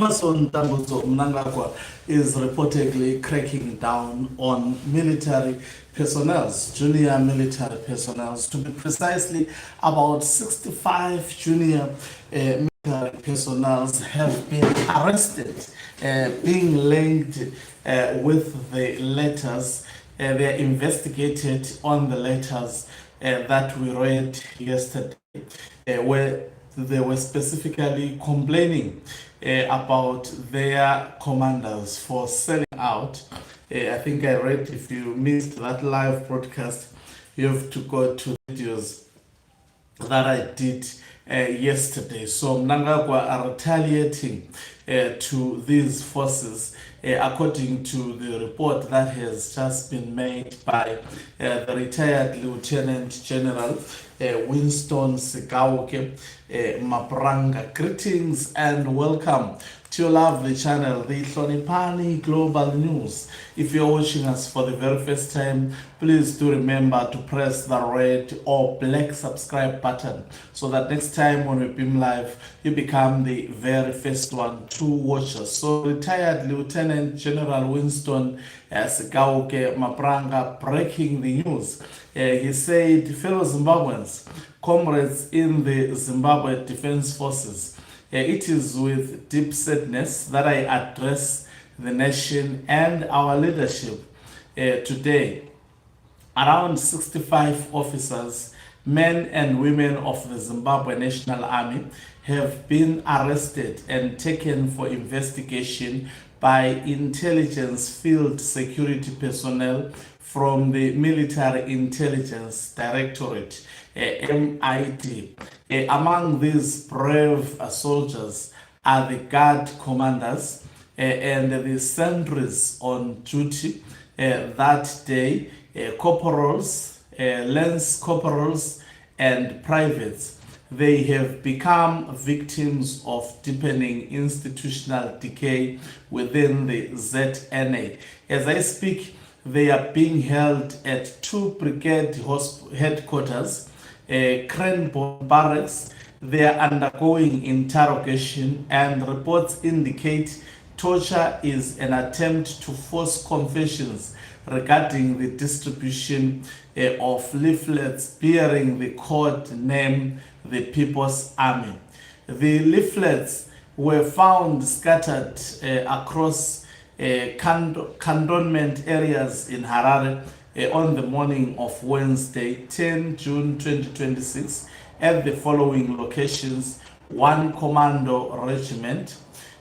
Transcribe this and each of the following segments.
Emerson Mnangagwa is reportedly cracking down on military personnel, junior military personnel. To be precisely, about 65 junior military personnel have been arrested, being linked with the letters. They are investigated on the letters that we read yesterday, where they were specifically complaining about their commanders for selling out. I think I read, if you missed that live broadcast, you have to go to videos that I did yesterday. So Mnangagwa are retaliating to these forces, according to the report that has just been made by the retired Lieutenant General Winston Sekauke Mapranga. Greetings and welcome to your lovely channel, the Hlonipani Global News. If you're watching us for the very first time, please do remember to press the red or black subscribe button so that next time when we beam live, you become the very first one to watch us. So retired Lieutenant General Winston Sekauke Mapranga breaking the news. He said, fellow Zimbabweans, comrades in the Zimbabwe Defense Forces, it is with deep sadness that I address the nation and our leadership today. Around 65 officers, men and women of the Zimbabwe National Army, have been arrested and taken for investigation by intelligence field security personnel from the Military Intelligence Directorate, MID. Among these brave soldiers are the guard commanders and the sentries on duty that day, corporals, lance corporals, and privates. They have become victims of deepening institutional decay within the ZNA. As I speak, they are being held at 2 brigade headquarters, Cranbourne Barracks. They are undergoing interrogation, and reports indicate torture is an attempt to force confessions regarding the distribution of leaflets bearing the code name the People's Army. The leaflets were found scattered across cantonment areas in Harare on the morning of Wednesday, 10 June 2026, at the following locations: 1 Commando Regiment,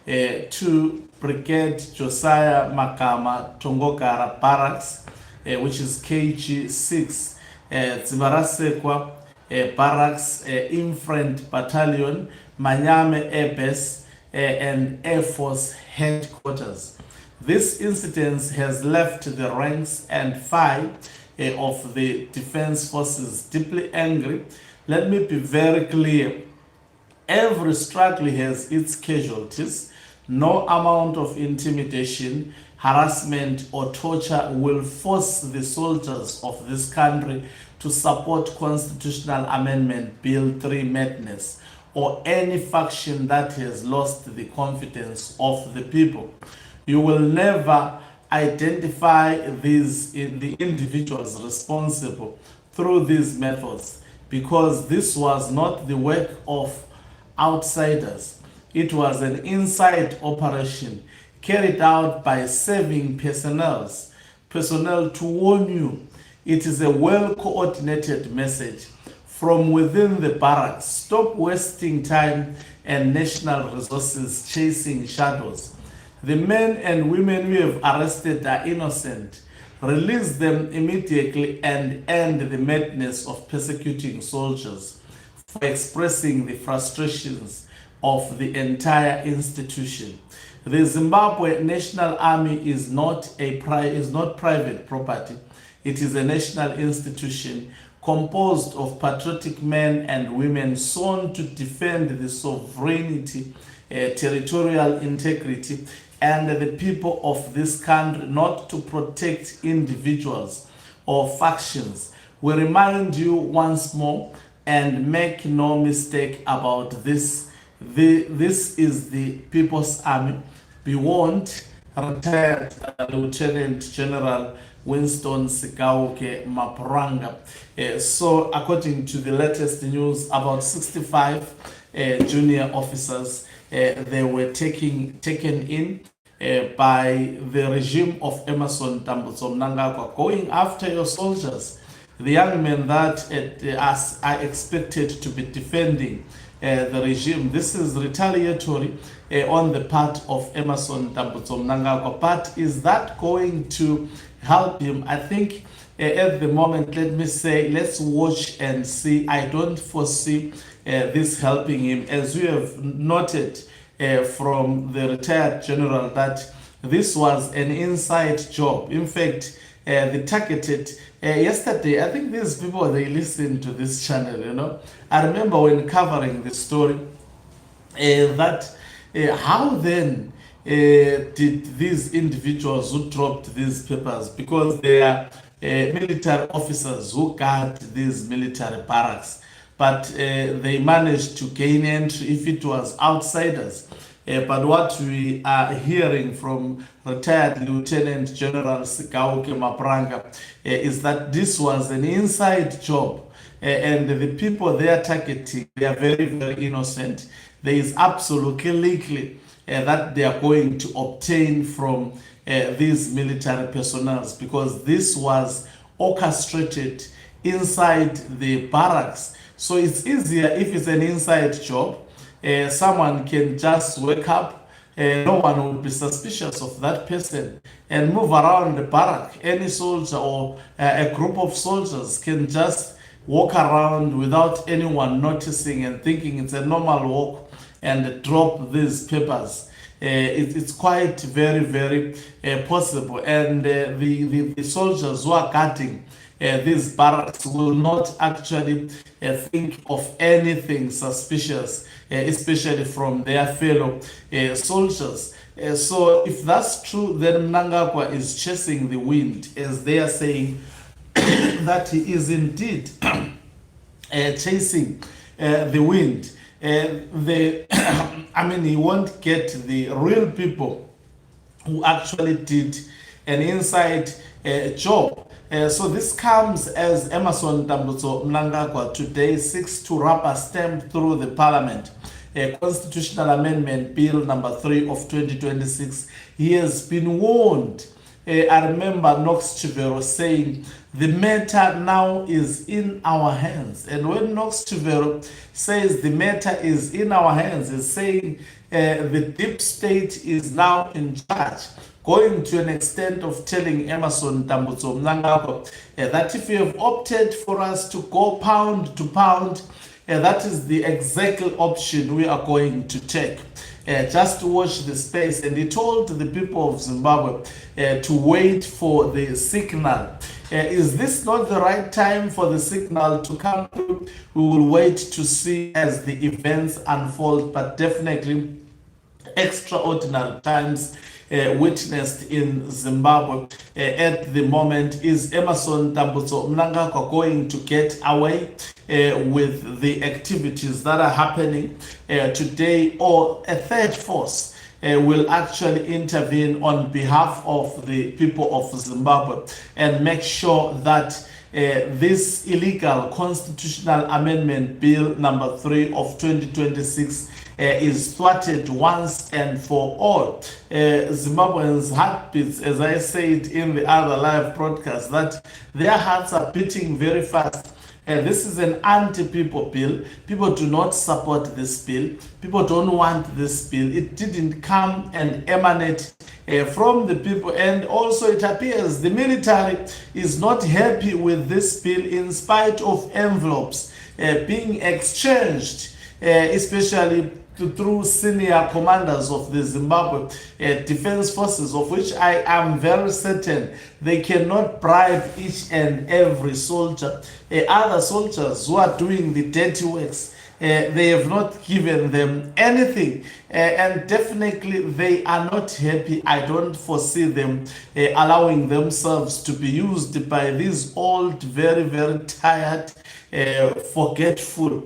2 Brigade Josiah Makama Tongogara Barracks, which is KG6, Zimarasekwa Barracks, Infant Battalion, Manyame Air Base, and Air Force Headquarters. This incident has left the ranks and file of the defense forces deeply angry. Let me be very clear. Every struggle has its casualties. No amount of intimidation, harassment, or torture will force the soldiers of this country to support Constitutional Amendment Bill 3 madness or any faction that has lost the confidence of the people. You will never identify the individuals responsible through these methods, because this was not the work of outsiders. It was an inside operation carried out by serving personnel to warn you. It is a well-coordinated message from within the barracks. Stop wasting time and national resources chasing shadows. The men and women we have arrested are innocent. Release them immediately and end the madness of persecuting soldiers for expressing the frustrations of the entire institution. The Zimbabwe National Army is not private property. It is a national institution composed of patriotic men and women sworn to defend the sovereignty, territorial integrity, and the people of this country, not to protect individuals or factions. We remind you once more, and make no mistake about this, This is the People's Army. We want retired Lieutenant General Winston Sikauke Mapranga. So according to the latest news, about 65 junior officers they were taken in by the regime of Emerson Mnangagwa, going after your soldiers, the young men that are expected to be defending the regime. This is retaliatory on the part of Emerson Mnangagwa. But is that going to help him? I think at the moment, let me say, let's watch and see. I don't foresee this helping him. As we have noted from the retired general, that this was an inside job. In fact, they targeted yesterday. I think these people, they listen to this channel, you know. I remember when covering the story that how then did these individuals who dropped these papers, because they are military officers who guard these military barracks, but they managed to gain entry if it was outsiders. But what we are hearing from retired Lieutenant General Sikauke Mapranga is that this was an inside job, and the people they are targeting, they are very, very innocent. There is absolutely likely that they are going to obtain from these military personnel, because this was orchestrated inside the barracks. So it's easier if it's an inside job. Someone can just wake up, no one will be suspicious of that person, and move around the barrack. Any soldier or a group of soldiers can just walk around without anyone noticing and thinking it's a normal walk and drop these papers. It's quite very, very possible. And the soldiers who are guarding these barracks will not actually think of anything suspicious, especially from their fellow soldiers. So if that's true, then Mnangagwa is chasing the wind, as they are saying that he is indeed chasing the wind. I mean, he won't get the real people who actually did an inside job. So this comes as Emerson Mnangagwa today seeks to rubber stamp through the Parliament Constitutional Amendment Bill number 3 of 2026. He has been warned. I remember Knox Chivero saying the matter now is in our hands. And when Knox Chivero says the matter is in our hands, he's saying the deep state is now in charge, going to an extent of telling Emerson Mnangagwa that if you have opted for us to go pound to pound, that is the exact option we are going to take. Just to watch the space. And he told the people of Zimbabwe to wait for the signal. Is this not the right time for the signal to come through? We will wait to see as the events unfold, but definitely extraordinary times witnessed in Zimbabwe at the moment. Is Emerson Mnangagwa going to get away with the activities that are happening today, or a third force will actually intervene on behalf of the people of Zimbabwe and make sure that this illegal constitutional amendment bill number 3 of 2026 is thwarted once and for all. Zimbabweans' heartbeats, as I said in the other live broadcast, that their hearts are beating very fast. This is an anti-people bill. People do not support this bill. People don't want this bill. It didn't come and emanate from the people. And also it appears the military is not happy with this bill, in spite of envelopes being exchanged, especially through senior commanders of the Zimbabwe Defense Forces, of which I am very certain they cannot bribe each and every soldier. Other soldiers who are doing the dirty works, they have not given them anything, and definitely they are not happy. I don't foresee them allowing themselves to be used by these old, very, very tired forgetful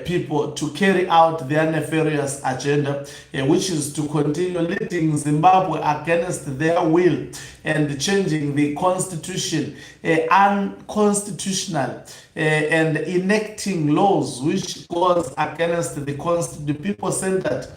people to carry out their nefarious agenda, which is to continue leading Zimbabwe against their will and changing the constitution unconstitutional and enacting laws which goes against the people-centered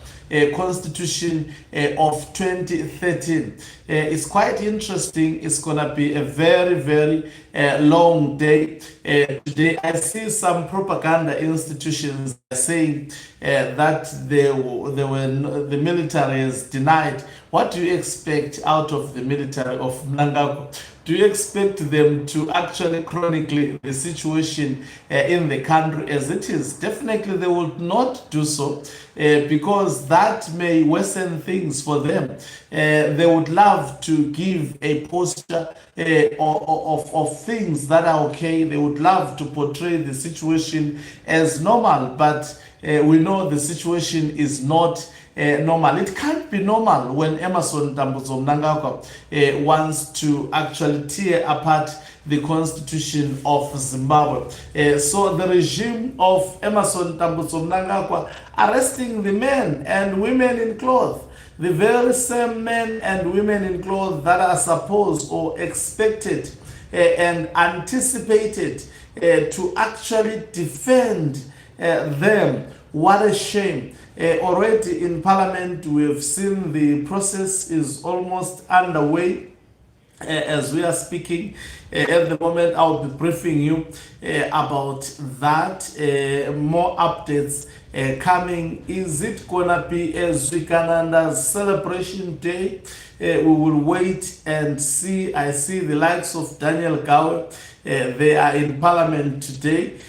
Constitution of 2013. It's quite interesting. It's gonna be a very, very long day. Today, I see some propaganda institutions saying that the military is denied. What do you expect out of the military of Mnangagwa? Do you expect them to actually chronicle the situation in the country as it is? Definitely they will not do so because that may worsen things for them. They would love to give a posture of things that are okay. They would love to portray the situation as normal, but we know the situation is not normal. It can't be normal when Emmerson Mnangagwa wants to actually tear apart the constitution of Zimbabwe. So the regime of Emmerson Mnangagwa arresting the men and women in clothes, the very same men and women in clothes that are supposed or expected and anticipated to actually defend them. What a shame. Already in Parliament, we've seen the process is almost underway. As we are speaking at the moment, I'll be briefing you about that. More updates coming. Is it gonna be a Zwikananda's celebration day? We will wait and see. I see the likes of Daniel Gawe. They are in Parliament today.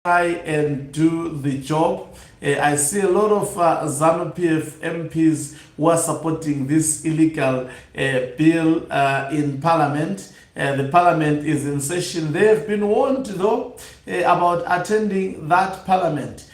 Try and do the job. I see a lot of ZANU-PF MPs who are supporting this illegal bill in Parliament. The Parliament is in session. They have been warned, though, about attending that Parliament.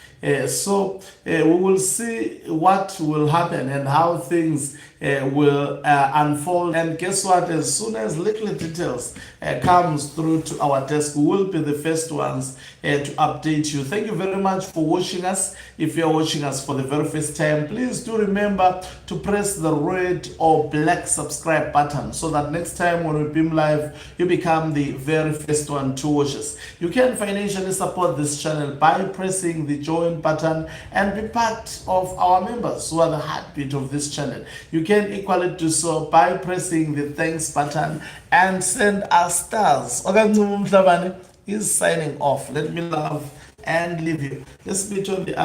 So we will see what will happen and how things will unfold. And guess what? As soon as little details comes through to our desk, we will be the first ones to update you. Thank you very much for watching us. If you are watching us for the very first time, please do remember to press the red or black subscribe button so that next time when we beam live, you become the very first one to watch us. You can financially support this channel by pressing the join button and be part of our members who are the heartbeat of this channel. You can equally do so by pressing the thanks button and send us stars. Ogancu Mhlabane is signing off. Let me love and leave you. Let's meet on the